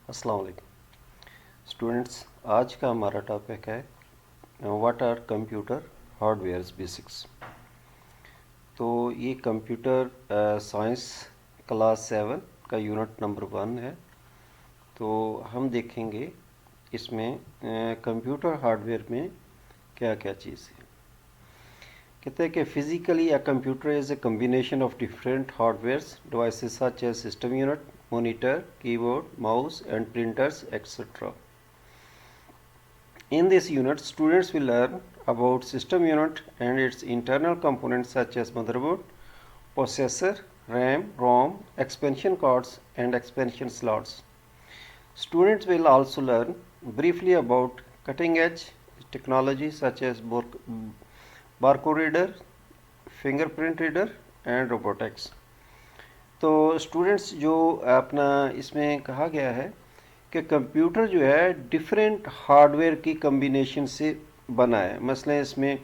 अस्सलाम वालेकुम स्टूडेंट्स। आज का हमारा टॉपिक है what are computer hardware basics. तो ये कंप्यूटर साइंस क्लास 7 का यूनिट नंबर 1 है। तो हम देखेंगे इसमें कंप्यूटर हार्डवेयर में क्या क्या चीज़ है। कहते हैं कि physically a computer is a combination of different hardwares devices such as system unit, monitor, keyboard, mouse and printers etc. In this unit, students will learn about system unit and its internal components such as motherboard, processor, RAM, ROM, expansion cards and expansion slots. Students will also learn briefly about cutting edge technology such as barcode reader, fingerprint reader and robotics. तो students जो अपना इसमें कहा गया है कि computer जो है डिफरेंट हार्डवेयर की कम्बिनेशन से बना है। मसलन इसमें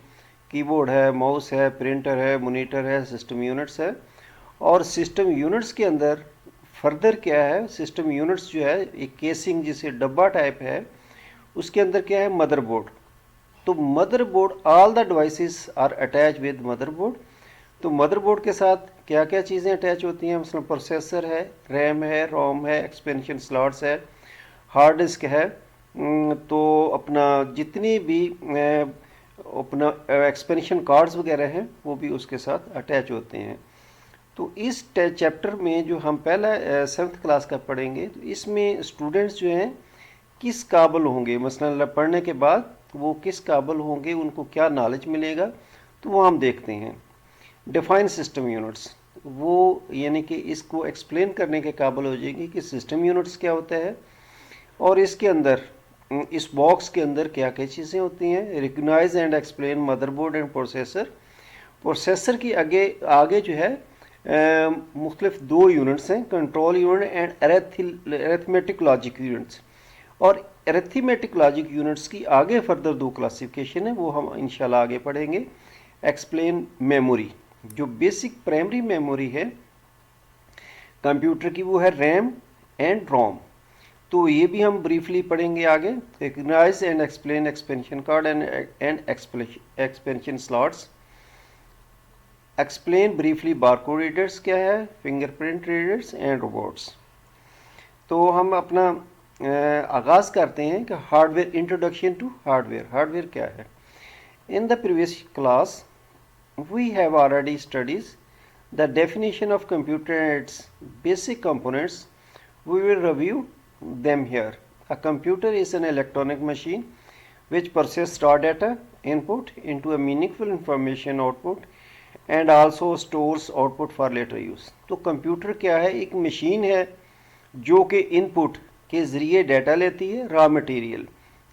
कीबोर्ड है, माउस है, प्रिंटर है, मॉनिटर है, सिस्टम यूनिट्स है। और सिस्टम यूनिट्स के अंदर फर्दर क्या है, सिस्टम यूनिट्स जो है एक केसिंग जिसे डब्बा टाइप है, उसके अंदर क्या है, मदरबोर्ड। तो motherboard, all the devices are attach with motherboard. तो मदरबोर्ड के साथ क्या क्या चीज़ें अटैच होती हैं, मतलब प्रोसेसर है, रैम है, रोम है, एक्सपेंशन स्लॉट्स है, हार्ड डिस्क है। तो अपना जितनी भी अपना एक्सपेंशन कार्ड्स वगैरह हैं वो भी उसके साथ अटैच होते हैं। तो इस चैप्टर में जो हम पहला 7th क्लास का पढ़ेंगे, तो इसमें स्टूडेंट्स जो हैं किस काबिल होंगे, मसलन पढ़ने के बाद वो किस काबिल होंगे, उनको क्या नॉलेज मिलेगा, तो वो हम देखते हैं। डिफाइन सिस्टम यूनिट्स, वो यानी कि इसको एक्सप्लेन करने के काबिल हो जाएगी कि सिस्टम यूनिट्स क्या होता है और इसके अंदर इस बॉक्स के अंदर क्या क्या चीज़ें होती हैं। Recognise and explain motherboard and processor. Processor की आगे आगे जो है मुख्तलिफ दो यूनिट्स हैं, control unit and arithmetic logic units. और अरिथमेटिक लॉजिक यूनिट्स की आगे फर्दर दो क्लासिफिकेशन है, वो हम इंशाल्लाह आगे पढ़ेंगे। एक्सप्लेन मेमोरी, जो बेसिक प्राइमरी मेमोरी है कंप्यूटर की, वो है रैम एंड रोम। तो ये भी हम ब्रीफली पढ़ेंगे आगे। Recognise and explain expansion card and expansion slots. Explain briefly barcode readers क्या है, फिंगरप्रिंट रीडर्स एंड रोबोट्स। तो हम अपना आगाज़ करते हैं कि hardware, introduction to hardware. Hardware क्या है? In the previous class we have already studied the definition of computer and its basic components. We will review them here. A computer is an electronic machine which processes raw data input into a meaningful information output and also stores output for later use. तो computer क्या है? एक machine है जो कि input के ज़रिए data लेती है, रॉ मटेरियल।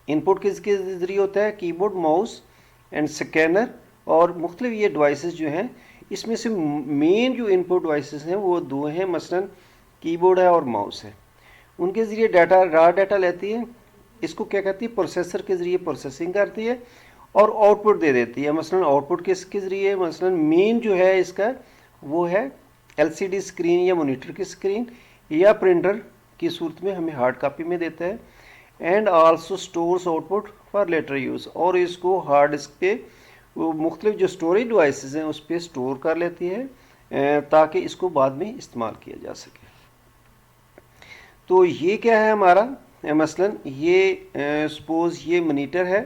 इनपुट किसके ज़रिए होता है? कीबोर्ड, माउस एंड स्कैनर और मुख्तलिफ ये डिवाइसेस जो हैं। इसमें से मेन जो इनपुट डिवाइसेस हैं वो दो हैं, मसलन कीबोर्ड है और माउस है। उनके ज़रिए डाटा, रॉ डाटा लेती है, इसको क्या कहती है, प्रोसेसर के ज़रिए प्रोसेसिंग करती है और आउटपुट दे देती है। मसलन आउटपुट किसके ज़रिए, मसलन मेन जो है इसका वो है एलसीडी स्क्रीन या मॉनिटर की स्क्रीन या प्रिंटर की सूरत में हमें हार्ड कॉपी में देता है। And also stores output for later use, और इसको हार्ड डिस्क पे वो मुख्तलिफ जो स्टोरेज डिवाइसेस हैं उस पर स्टोर कर लेती है ताकि इसको बाद में इस्तेमाल किया जा सके। तो ये क्या है हमारा, मसलन ये सपोज ये मॉनिटर है,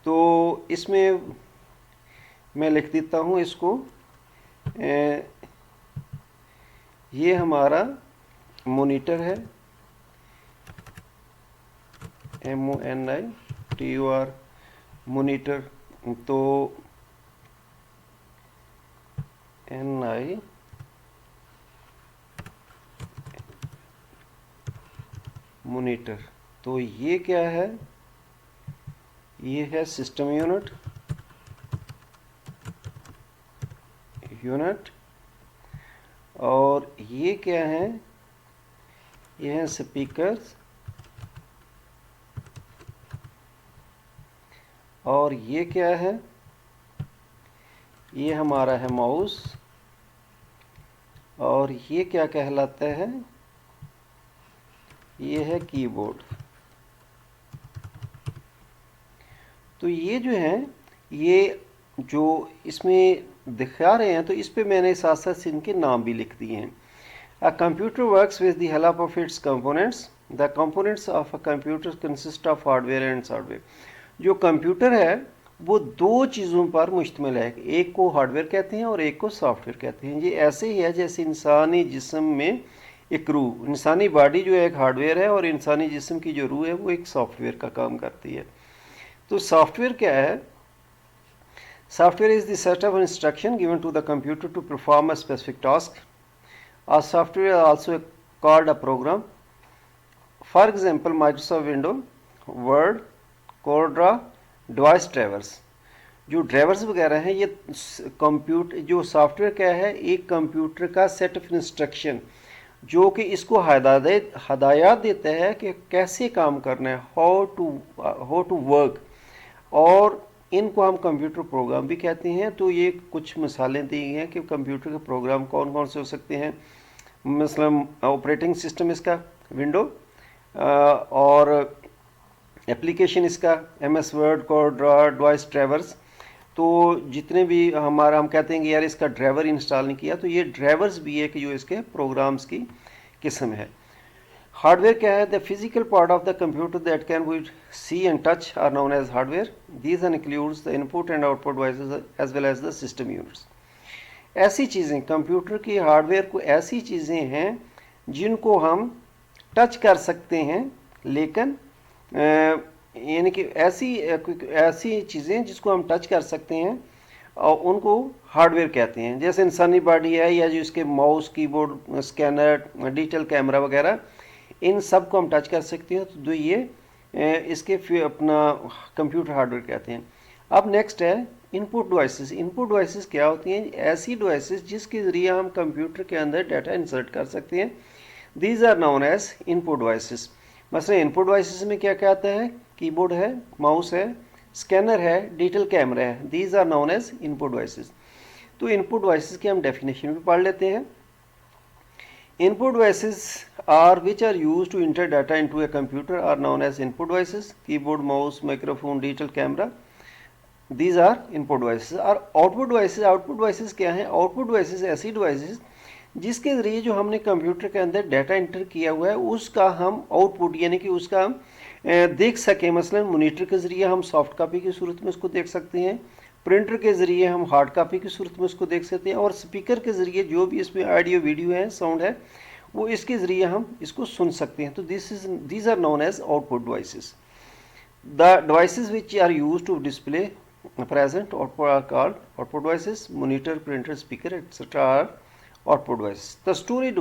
तो इसमें मैं लिख देता हूँ इसको, ये हमारा मॉनिटर है, MONITOR मॉनिटर। तो NI मॉनिटर। तो ये क्या है, ये है सिस्टम यूनिट और ये क्या है, ये हैं स्पीकर्स और ये क्या है, ये हमारा है माउस और ये क्या कहलाता है, ये है कीबोर्ड। तो ये जो है, ये जो इसमें दिखा रहे हैं, तो इस पे मैंने साथ साथ इनके नाम भी लिख दिए हैं। A computer works with the help of its components. The components of a computer consist of hardware and software. जो कंप्यूटर है वो दो चीज़ों पर मुश्तमिल है, एक को हार्डवेयर कहते हैं और एक को सॉफ्टवेयर कहते हैं। ये ऐसे ही है जैसे इंसानी जिस्म में एक रूह, इंसानी बॉडी जो है एक हार्डवेयर है और इंसानी जिस्म की जो रूह है वो एक सॉफ्टवेयर का काम करती है। तो सॉफ्टवेयर क्या है? Software is the set of instruction given to the computer to perform a specific task. A software is also called a program. For example, Microsoft Windows, Word, CorelDRAW, device drivers. जो drivers वगैरह हैं ये computer, जो software क्या है, एक computer का set of instruction जो कि इसको हदायत देता है कि कैसे काम करना है, हाउ टू वर्क, और इनको हम कंप्यूटर प्रोग्राम भी कहते हैं। तो ये कुछ मिसालें दी हैं कि कंप्यूटर के प्रोग्राम कौन कौन से हो सकते हैं। मसलन ऑपरेटिंग सिस्टम इसका विंडो, और एप्लीकेशन इसका MS word, CorelDRAW, device drivers. तो जितने भी हम कहते हैं कि यार इसका ड्राइवर इंस्टॉल नहीं किया, तो ये ड्राइवर्स भी है कि जो इसके प्रोग्राम्स की किस्म है। हार्डवेयर क्या है? The physical part of the computer that can we see and touch are known as hardware. These includes the input and output devices as well as the system units. ऐसी चीज़ें, computer की hardware को ऐसी चीज़ें हैं जिनको हम touch कर सकते हैं, लेकिन यानी कि ऐसी चीज़ें जिसको हम टच कर सकते हैं और उनको हार्डवेयर कहते हैं। जैसे इंसानी बॉडी है, या जो इसके mouse, keyboard, scanner, digital camera वगैरह, इन सब को हम टच कर सकते हैं। तो ये इसके अपना कंप्यूटर हार्डवेयर कहते हैं। अब नेक्स्ट है इनपुट डिवाइसेस। इनपुट डिवाइसेस क्या होती हैं? ऐसी डिवाइसेस जिसके ज़रिए हम कंप्यूटर के अंदर डाटा इंसर्ट कर सकते हैं। These are known as input devices. मसलन इनपुट डिवाइसेस में क्या क्या आता है? कीबोर्ड है, माउस है, स्कैनर है, डिजिटल कैमरा है। These are known as input devices. तो इनपुट डिवाइसेस की हम डेफिनेशन भी पढ़ लेते हैं। Input devices are which are used to enter data into a computer are known as input devices. Keyboard, mouse, microphone, digital camera. These are input devices. और output devices क्या हैं? Output devices ऐसी devices जिसके ज़रिए जो हमने computer के अंदर डाटा इंटर किया हुआ है उसका हम आउटपुट यानी कि उसका हम देख सकें। मसलन मॉनिटर के ज़रिए हम सॉफ्ट कॉपी की सूरत में उसको देख सकते हैं, प्रिंटर के ज़रिए हम हार्ड कॉपी की सूरत में उसको देख सकते हैं, और स्पीकर के ज़रिए जो भी इसमें ऑडियो वीडियो है, साउंड है, वो इसके ज़रिए हम इसको सुन सकते हैं। तो these are known as output devices. The devices which are used to display present output are called output devices. Monitor, printer, speaker etcetera are output devices. The storage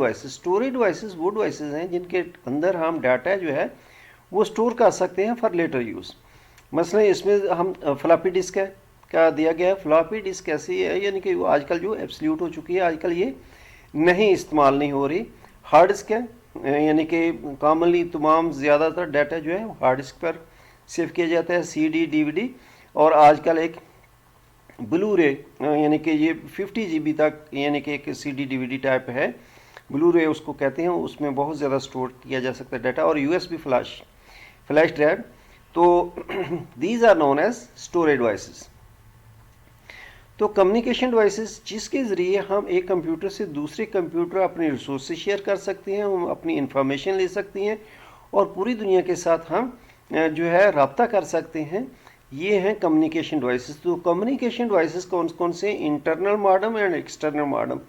devices वो डिवाइसेस हैं जिनके अंदर हम डाटा जो है वो store कर सकते हैं फॉर लेटर यूज़. मसलन इसमें हम फ्लॉपी डिस्क है क्या दिया गया है. फ्लॉपी डिस्क ऐसी है यानी कि आजकल जो एब्सोल्यूट हो चुकी है, आजकल ये नहीं इस्तेमाल नहीं हो रही. हार्ड डिस्क है यानी कि कॉमनली तमाम ज़्यादातर डाटा जो है हार्ड डिस्क पर सेव किया जाता है, CD, DVD, और आजकल एक ब्लू रे यानी कि ये 50 GB तक यानी कि एक CD DVD टाइप है, ब्लू रे उसको कहते हैं, उसमें बहुत ज़्यादा स्टोर किया जा सकता है डाटा, और USB फ्लैश ड्राइव. तो these are known as storage devices. तो कम्युनिकेशन डिवाइसेस जिसके ज़रिए हम एक कंप्यूटर से दूसरे कंप्यूटर अपने रिसोर्स शेयर कर सकते हैं, हम अपनी इंफॉर्मेशन ले सकते हैं और पूरी दुनिया के साथ हम जो है रब्ता कर सकते हैं, ये हैं कम्युनिकेशन डिवाइसेस. तो कम्युनिकेशन डिवाइसेस कौन कौन से? Internal modem and external modem.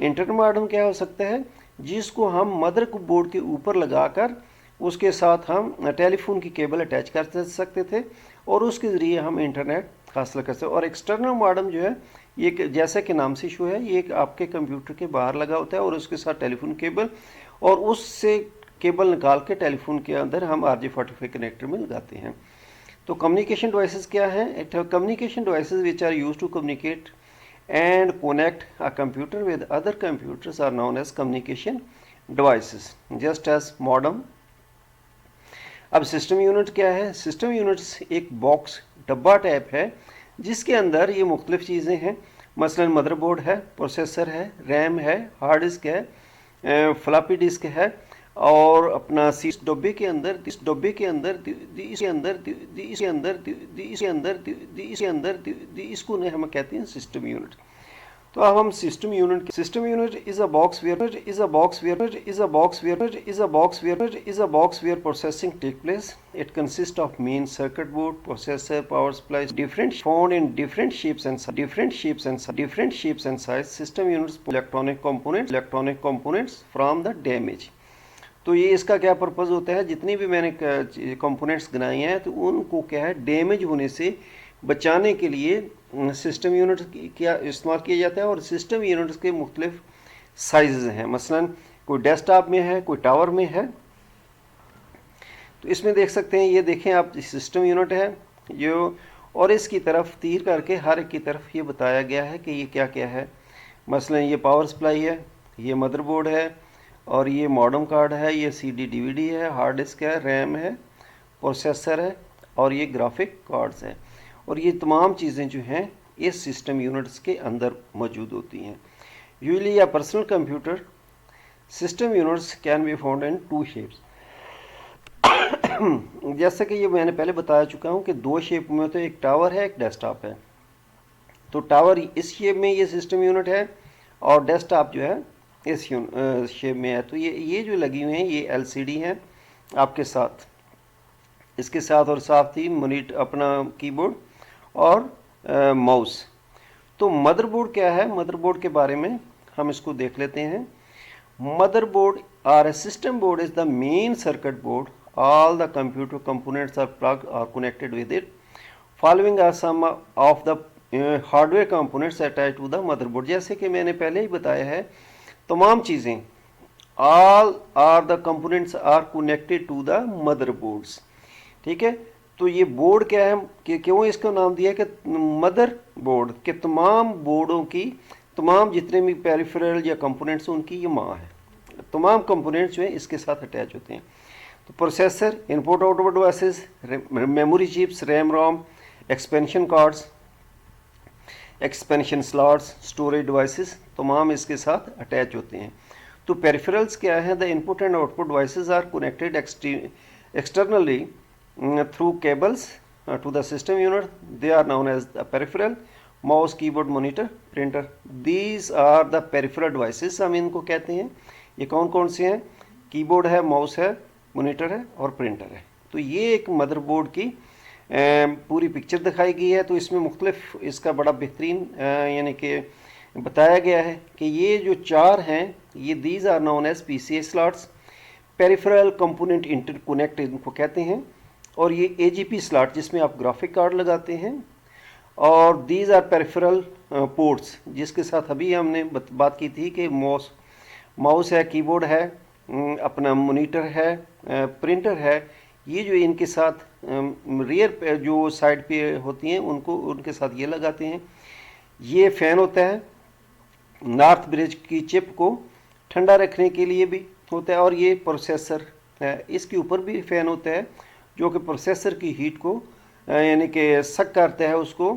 Internal modem क्या हो सकता है? जिसको हम मदर बोर्ड के ऊपर लगाकर उसके साथ हम टेलीफोन की केबल अटैच कर सकते थे और उसके ज़रिए हम इंटरनेट हासिल कर सकते. और एक्सटर्नल मॉडेम जो है ये जैसा कि नाम से शो है, ये आपके कंप्यूटर के बाहर लगा होता है और उसके साथ टेलीफोन केबल, और उससे केबल निकाल के टेलीफोन के अंदर हम RJ45 कनेक्टर में लगाते हैं. तो कम्युनिकेशन डिवाइसेस क्या हैं? Communication devices which are use to communicate and connect a computer with other computers are known as communication devices, just as modem. अब सिस्टम यूनिट क्या है? सिस्टम यूनिट्स एक बॉक्स, डब्बा टाइप है जिसके अंदर ये मुख्तलिफ चीज़ें हैं. मसलन मदरबोर्ड है, प्रोसेसर है, रैम है, हार्ड डिस्क है, फ्लॉपी डिस्क है, और अपना इस डब्बे के अंदर इसको हम कहते हैं सिस्टम यूनिट। तो अब हम system unit is a box where processing take place. It consist of main circuit board, processor, power supply, different found in different shapes and size. System units electronic components from the damage. तो ये इसका क्या purpose होता है, जितनी भी मैंने components गिनाए हैं तो उनको क्या है डैमेज होने से बचाने के लिए सिस्टम यूनिट क्या इस्तेमाल किया जाता है। और सिस्टम यूनिट्स के मुख्तलिफ साइज़ हैं, मसलन कोई डेस्कटॉप में है, कोई टावर में है। तो इसमें देख सकते हैं, ये देखें आप, सिस्टम यूनिट है जो, और इसकी तरफ तीर करके हर एक की तरफ ये बताया गया है कि ये क्या क्या है। मसलन ये पावर सप्लाई है, ये मदरबोर्ड है, और ये मॉडेम कार्ड है, ये CD DVD है, हार्ड डिस्क है, रैम है, प्रोसेसर है, और ये ग्राफिक कार्ड्स हैं। और ये तमाम चीज़ें जो हैं इस सिस्टम यूनिट्स के अंदर मौजूद होती हैं। यूजली या personal computer system units can be found in 2 shapes. जैसे कि ये मैंने पहले बता चुका हूँ कि 2 शेप में, तो एक टावर है, एक डेस्कटॉप है। तो टावर इस शेप में ये सिस्टम यूनिट है, और डेस्कटॉप जो है इस शेप में है। तो ये जो लगी हुई हैं ये LCD हैं आपके साथ, इसके साथ, और साथ ही मॉनिटर, अपना कीबोर्ड और माउस। तो मदरबोर्ड क्या है, मदरबोर्ड के बारे में हम इसको देख लेते हैं। Motherboard or a system board is the main circuit board. All the computer components are plug or connected with it. Following are some of the hardware components attach to the motherboard. जैसे कि मैंने पहले ही बताया है, तमाम चीज़ें, all are the components are connected to the motherboards. ठीक है, तो ये बोर्ड क्या है कि क्यों इसका नाम दिया कि मदर बोर्ड के तमाम बोर्डों की, तमाम जितने भी पेरिफेरल या कंपोनेंट्स उनकी ये माँ है। तमाम कंपोनेंट्स जो है इसके साथ अटैच होते हैं। तो processor, input output devices, memory chips, RAM ROM, expansion cards, expansion slots, storage devices, तमाम इसके साथ अटैच होते हैं। तो पेरिफेरल्स क्या है, the input and output devices are connected externally through cables to the system unit. They are known as the peripheral. Mouse, keyboard, monitor, printer. These are the peripheral devices. हम इनको कहते हैं। ये कौन कौन से हैं? कीबोर्ड है, माउस है, मॉनिटर है और प्रिंटर है। तो ये एक मदरबोर्ड की पूरी पिक्चर दिखाई गई है। तो इसमें मुख्तलिफ इसका बड़ा बेहतरीन यानी कि बताया गया है कि ये जो 4 हैं ये these are known as PCI slots, peripheral component interconnect इनको कहते हैं। और ये AGP स्लॉट जिसमें आप ग्राफिक कार्ड लगाते हैं। और दीज आर पेरिफेरल पोर्ट्स, जिसके साथ अभी हमने बात की थी कि माउस है, कीबोर्ड है, अपना मॉनिटर है, प्रिंटर है। ये जो इनके साथ रियर जो साइड पे होती हैं उनको, उनके साथ ये लगाते हैं। ये फ़ैन होता है, नॉर्थ ब्रिज की चिप को ठंडा रखने के लिए भी होता है। और ये प्रोसेसर है, इसके ऊपर भी फ़ैन होता है जो कि प्रोसेसर की हीट को यानी कि सक करता है, उसको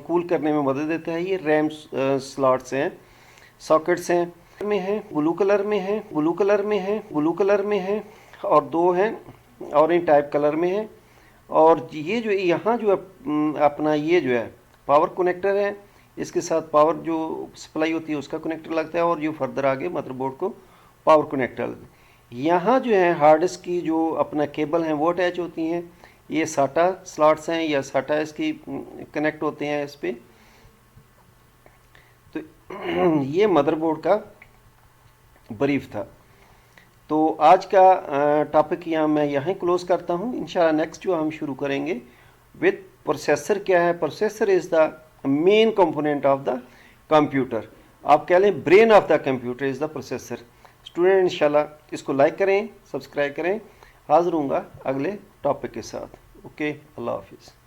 कूल करने में मदद देता है। ये रैम स्लॉट्स हैं, सॉकेट्स हैं, में है, ब्लू कलर में है, और 2 हैं ऑरेंज टाइप कलर में है। और ये जो यहाँ जो अपना ये जो है पावर कनेक्टर है, इसके साथ पावर जो सप्लाई होती है उसका कनेक्टर लगता है। और जो फर्दर आगे मदरबोर्ड को पावर कनेक्टर, यहाँ जो है हार्ड डिस्क की जो अपना केबल हैं वो अटैच होती हैं। ये SATA स्लॉट्स हैं या SATA इसकी कनेक्ट होते हैं इस पर। तो ये मदरबोर्ड का ब्रीफ था। तो आज का टॉपिक मैं यहाँ क्लोज करता हूँ। इंशाल्लाह नेक्स्ट जो हम शुरू करेंगे विद प्रोसेसर क्या है। Processor is the main component of the computer. आप कह लें brain of the computer is the processor. Student इंशाल्लाह इसको लाइक करें, सब्सक्राइब करें। हाज़िर हूँगा अगले टॉपिक के साथ। ओके, अल्लाह हाफिज़।